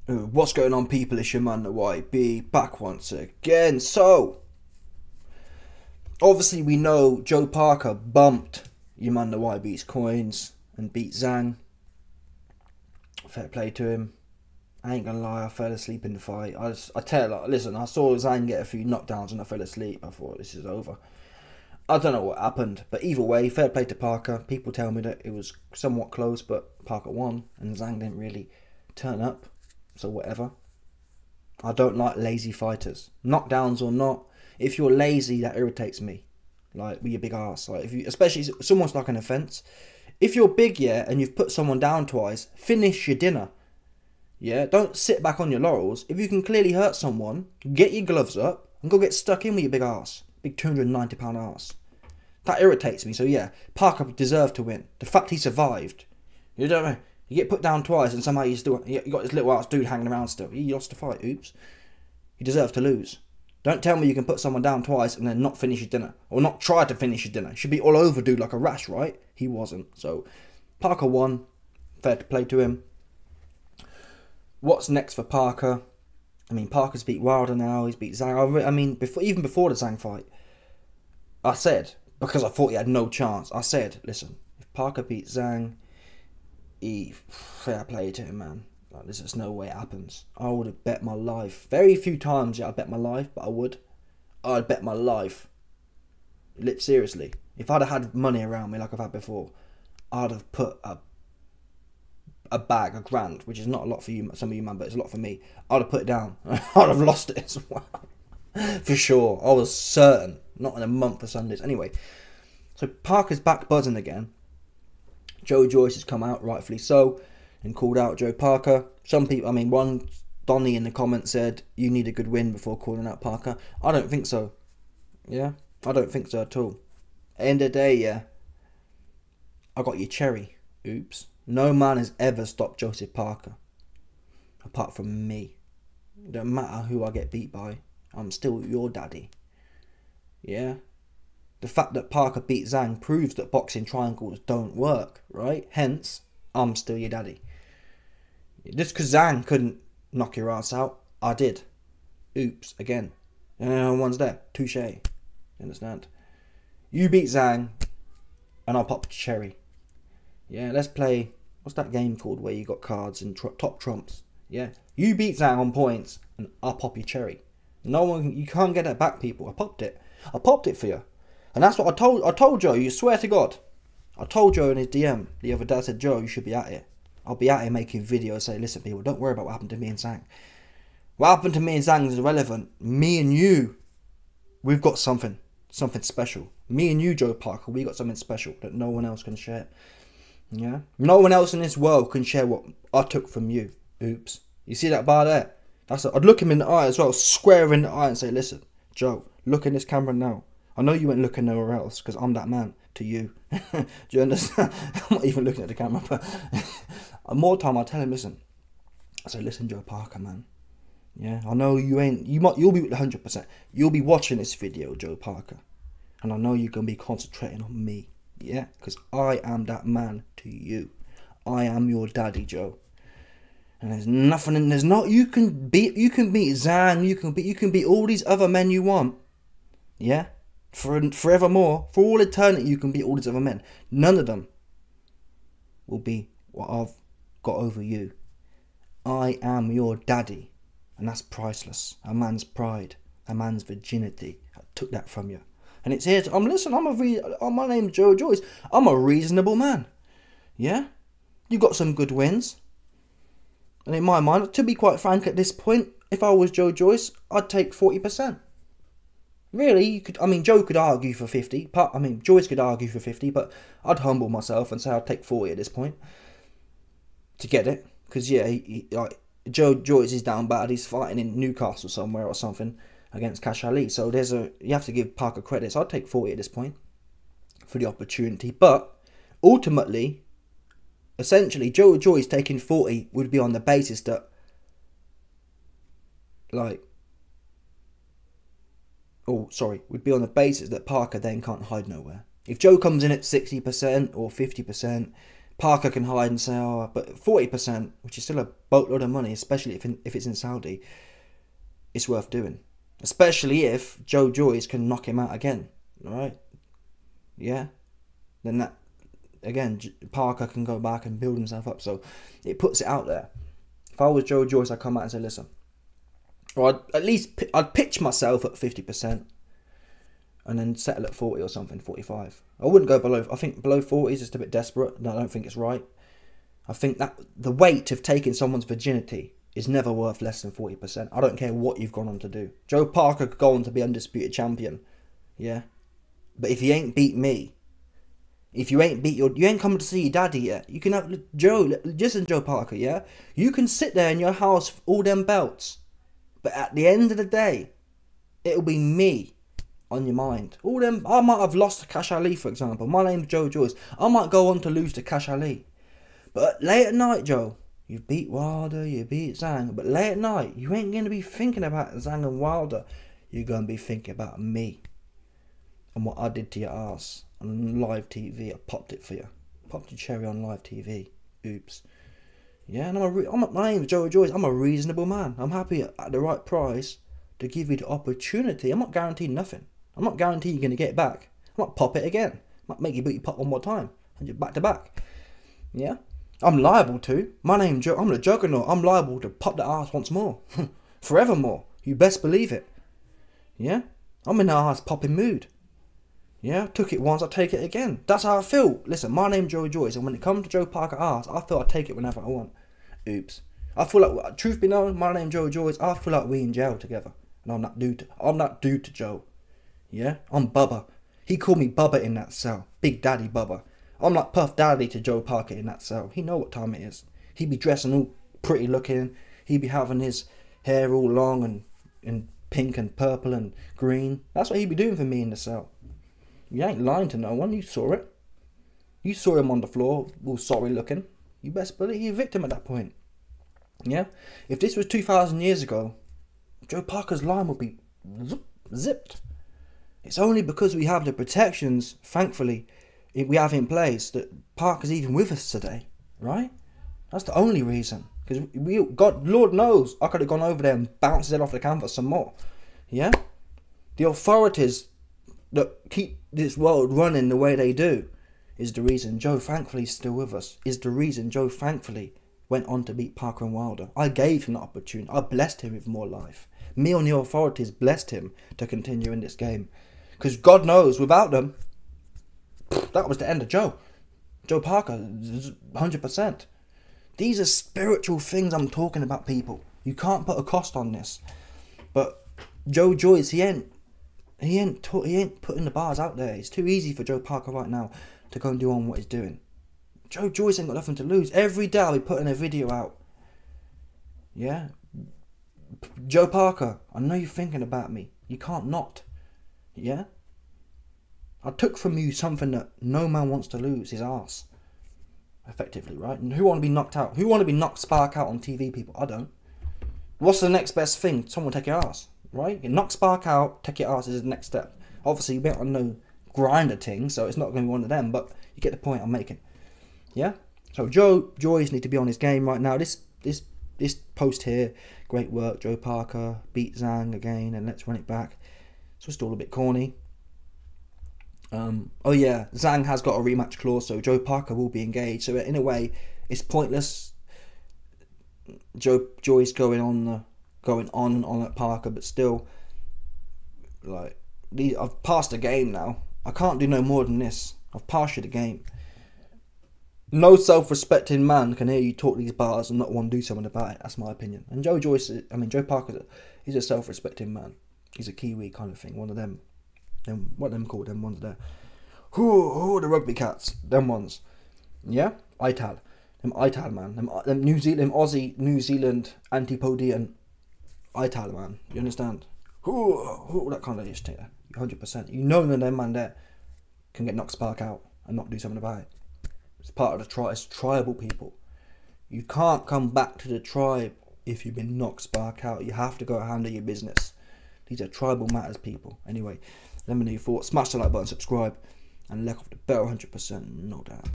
What's going on, people? It's your man, the YB, back once again. So, obviously, we know Joe Parker bumped your man, the YB's coins and beat Zhang. Fair play to him. I ain't gonna lie, I fell asleep in the fight. Listen, I saw Zhang get a few knockdowns and I fell asleep. I thought, this is over. I don't know what happened, but either way, fair play to Parker. People tell me that it was somewhat close, but Parker won and Zhang didn't really turn up. So whatever. I don't like lazy fighters. Knockdowns or not, if you're lazy, that irritates me. Like, with your big ass. Like, if you, especially someone's like an offence. If you're big, yeah, and you've put someone down twice, finish your dinner. Yeah, don't sit back on your laurels. If you can clearly hurt someone, get your gloves up and go get stuck in with your big ass. Big 290-pound ass. That irritates me. So yeah, Parker deserved to win. The fact he survived. You don't know. You get put down twice and somehow you got this little ass dude hanging around still. He lost the fight. Oops. He deserved to lose. Don't tell me you can put someone down twice and then not finish your dinner. Or not try to finish your dinner. It should be all over dude like a rash, right? He wasn't. So, Parker won. Fair to play to him. What's next for Parker? I mean, Parker's beat Wilder now. He's beat Zhang. I mean, even before the Zhang fight, I said, because I thought he had no chance, I said, listen, if Parker beats Zhang, fair play to him, man. Like, there's just no way it happens. I would have bet my life. Very few times, yeah, I bet my life, but I would. I'd bet my life. Seriously. If I'd have had money around me like I've had before, I'd have put a bag, £1,000, which is not a lot for you, some of you, man, but it's a lot for me. I'd have put it down. I'd have lost it as well. For sure. I was certain. Not in a month of Sundays. Anyway, so Parker's back buzzing again. Joyce has come out, rightfully so, and called out Joe Parker. Some people, I mean, one Donny in the comments said, you need a good win before calling out Parker. I don't think so. Yeah? I don't think so at all. End of the day, yeah, I got your cherry. Oops. No man has ever stopped Joseph Parker. Apart from me. It don't matter who I get beat by. I'm still your daddy. Yeah? The fact that Parker beat Zhang proves that boxing triangles don't work, right? Hence, I'm still your daddy. Just because Zhang couldn't knock your ass out, I did. Oops, again. One's there. Touche. You understand? You beat Zhang, and I'll pop the cherry. Yeah, let's play, what's that game called where you got cards and top trumps? Yeah, you beat Zhang on points, and I'll pop your cherry. No one, you can't get it back, people. I popped it for you. And that's what I told Joe, you swear to God. I told Joe in his DM the other day, I said, Joe, you should be at it. I'll be at it making videos, say, listen people, don't worry about what happened to me and Zhang. What happened to me and Zhang is irrelevant. Me and you, we've got something special. Me and you, Joe Parker, we got something special that no one else can share. Yeah? No one else in this world can share what I took from you. Oops. You see that bar there? I'd look him in the eye as well, square in the eye and say, listen, Joe, look in this camera now. I know you ain't looking nowhere else because I'm that man to you. Do you understand? I'm not even looking at the camera, but more time I tell him, listen. I say, listen, Joe Parker, man. Yeah, I know you ain't, you'll be 100%. You'll be watching this video, Joe Parker. And I know you're going to be concentrating on me. Yeah, because I am that man to you. I am your daddy, Joe. And there's nothing in, you can beat Zhang, you can beat all these other men you want. Yeah? Forevermore, for all eternity, you can beat all these other men. None of them will be what I've got over you. I am your daddy, and that's priceless. A man's pride, a man's virginity. I took that from you, and it's here. My name's Joe Joyce. I'm a reasonable man. Yeah, you got some good wins, and in my mind, to be quite frank, at this point, if I was Joe Joyce, I'd take 40%. Really, Joe could argue for 50. Joyce could argue for 50, but I'd humble myself and say I'd take 40 at this point to get it. Because, yeah, Joe Joyce is down bad. He's fighting in Newcastle somewhere or something against Cash Ali. So you have to give Parker credit. So I'd take 40 at this point for the opportunity. But ultimately, essentially, Joe Joyce taking 40 would be on the basis that, would be on the basis that Parker then can't hide nowhere. If Joe comes in at 60% or 50%, Parker can hide and say, oh, but 40%, which is still a boatload of money, especially if it's in Saudi, it's worth doing. Especially if Joyce can knock him out again, right? Yeah? Then that, again, Parker can go back and build himself up. So it puts it out there. If I was Joyce, I'd come out and say, listen, or I'd pitch myself at 50%. And then settle at 40 or something, 45. I wouldn't go below. I think below 40 is just a bit desperate. I don't think it's right. I think that the weight of taking someone's virginity is never worth less than 40%. I don't care what you've gone on to do. Joe Parker could go on to be undisputed champion. Yeah. But if he ain't beat me, if you ain't beat you ain't come to see your daddy yet. You can have, listen, Joe Parker, yeah? You can sit there in your house with all them belts. But at the end of the day, it'll be me on your mind. All them, I might have lost to Cash Ali, for example. My name's Joyce. I might go on to lose to Cash Ali. But late at night, Joe, you beat Wilder, you beat Zhang. But late at night, you ain't going to be thinking about Zhang and Wilder. You're going to be thinking about me. And what I did to your ass on live TV. I popped it for you. Popped your cherry on live TV. Oops. Yeah, and my name's Joyce. I'm a reasonable man. I'm happy at the right price to give you the opportunity. I'm not guaranteeing nothing. I'm not guaranteeing you're going to get it back. I might pop it again. I might make you beat you pop one more time. And you're back to back. Yeah? I'm liable to. My name's Joe. I'm the juggernaut. I'm liable to pop the ass once more. Forevermore. You best believe it. Yeah? I'm in the ass popping mood. Yeah? Took it once, I take it again. That's how I feel. Listen, my name's Joyce. And when it comes to Joe Parker ass, I feel I take it whenever I want. Oops. I feel like, truth be known, my name's Joyce. I feel like we in jail together. And I'm not dude to Joe. Yeah, I'm Bubba. He called me Bubba in that cell. Big Daddy Bubba. I'm like Puff Daddy to Joe Parker in that cell. He know what time it is. He be dressing all pretty looking. He be having his hair all long and pink and purple and green. That's what he be doing for me in the cell. You ain't lying to no one. You saw it. You saw him on the floor, all sorry looking. You best believe he's a victim at that point. Yeah? If this was 2,000 years ago, Joe Parker's line would be zipped. It's only because we have the protections, thankfully, we have in place that Parker's even with us today, right? That's the only reason. Because God, Lord knows, I could have gone over there and bounced it off the canvas some more. Yeah? The authorities that keep this world running the way they do is the reason Joe thankfully is still with us. Is the reason Joe thankfully went on to beat Parker and Wilder. I gave him the opportunity. I blessed him with more life. Me and the authorities blessed him to continue in this game. Because God knows, without them, that was the end of Joe. Joe Parker, 100%. These are spiritual things I'm talking about, people. You can't put a cost on this. But Joyce, he ain't putting the bars out there. It's too easy for Joe Parker right now to go and do on what he's doing. Joyce ain't got nothing to lose. Every day I'll be putting a video out. Yeah? Joe Parker, I know you're thinking about me. You can't not. Yeah? I took from you something that no man wants to lose, his arse. Effectively, right? And who want to be knocked out? Who want to be knocked spark out on TV, people? I don't. What's the next best thing? Someone take your ass, right? You knock spark out, take your ass is the next step. Obviously, you better on no grinder thing, so it's not going to be one of them, but you get the point I'm making. Yeah? So Joyce need to be on his game right now. This post here, great work, Joe Parker, beat Zhang again, and let's run it back. So it's all a bit corny. Oh yeah, Zhang has got a rematch clause, so Joe Parker will be engaged. So in a way, it's pointless. Joyce going on and on at Parker, but still, like, I've passed the game now. I can't do no more than this. I've passed you the game. No self-respecting man can hear you talk these bars and not want to do something about it. That's my opinion. And Joe Parker, he's a self-respecting man. He's a Kiwi kind of thing. One of them. What them called? Them ones there. Who the rugby cats? Them ones. Yeah? ITAL. Them ITAL, man. Them New Zealand, Aussie, New Zealand, antipodian ITAL, man. You understand? Who that kind of ish thing. 100%. You know that them man there can get knocked spark out and not do something about it. It's part of the it's tribal people. You can't come back to the tribe if you've been knocked spark out. You have to go handle your business. These are tribal matters, people. Anyway, let me know your thoughts. Smash the like button, subscribe, and let off the bell 100%, no doubt.